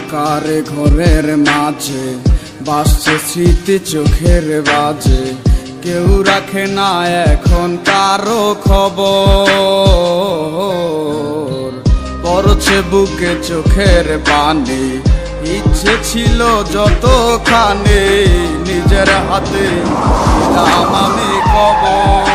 অন্ধকার ঘরের মাঝে বাসছে স্মৃতি চোখের বাজে, কেউ রাখে না এখন কারো খবর। পড়ছে বুকে চোখের পানি, ইচ্ছে ছিল যতখানি নিজের হাতে দিলাম আমি খবর।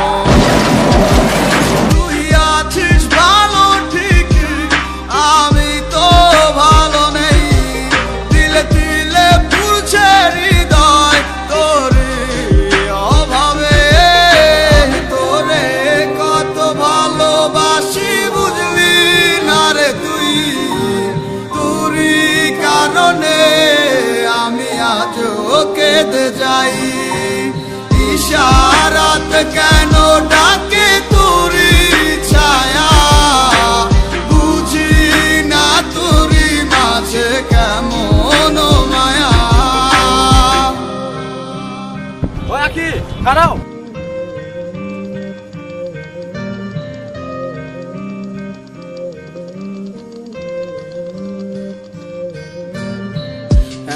আমি আজও কেঁদে যাই, ইশারাত কেন ডাকে তোরি ছায়া, বুঝি না তোরি মাঝে কেমন মায়া। ওই আখি দাঁড়াও।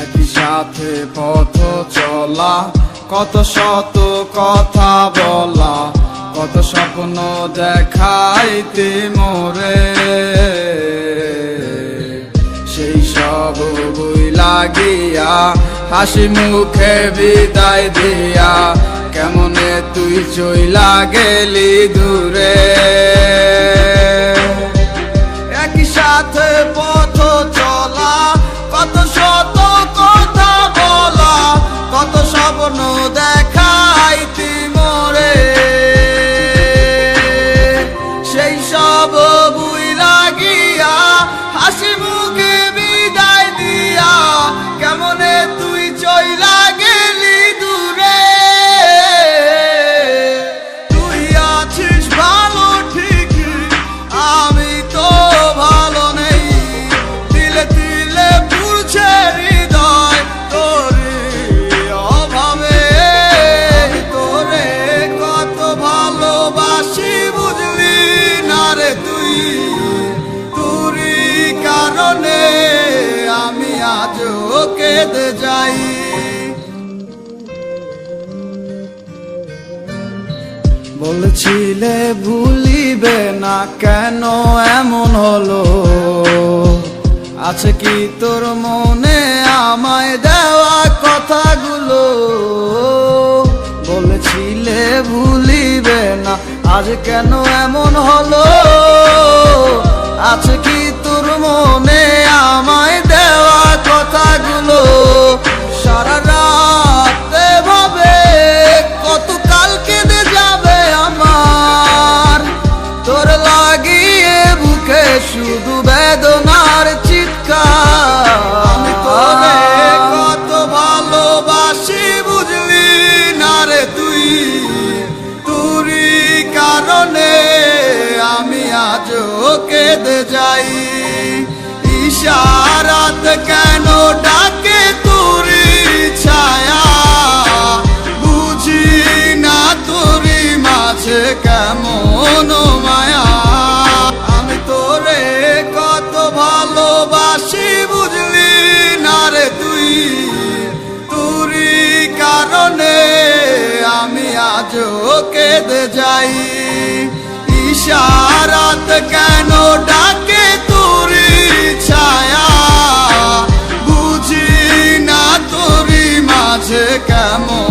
একই সাথে পথ চলা, কত শত কথা বলা, কত স্বপ্ন দেখাইতে মোরে, সেই সব বই লাগিয়া হাসি মুখে বিদায় দিয়া, কেমনে তুই চইলা গেলি দূরে। একই সাথে পথ চলা, কত শত কথা বলা, কত স্বপ্ন দেখাইতি মোরে, সেই সব বুই লাগিয়া হাসি মুখে বিদায় দিয়া, কেমনে তুই চইলা গেলি দূরে। তুই আছিস ভালো ঠিক, আমি তো ভালো নেই, দিলে দিলে পুরছে হৃদয় তোরে অভাবে। তোরে কত ভালোবাসি বুঝলি না রে তুই, তোরই কারণে আমি আজও কেঁদে যাই। বলছিলে ভুলিবে না, কেন এমন হলো? আছে কি তোর মনে আমায় দেওয়া কথাগুলো? বলেছিলে ভুলিবে না, আজ কেন এমন হলো? আছে কি তোর মনে আমায় দেওয়া কথাগুলো? সারা রাত ভাবে কত কাল কেঁদে যাবে আমার, তোর লাগিয়ে বুকে শুধু বেদনার চিৎকার। আমি তোরে কত ভালোবাসি বুঝলি না রে তুই, তোরই কারণে আমি আজও কেঁদে যাই, ইশারাত কেন ডাকে তোরি ছায়া, বুঝি না তোরি মাঝে কেমন মায়া। আমি তোরে কত ভালোবাসি বুঝলি না রে তুই, তোরই কারণে আমি আজও কেঁদে যাই, ইশারাত কেন ডাকে তোরি ছায়া, বুঝি না তোরি মাঝে কেমন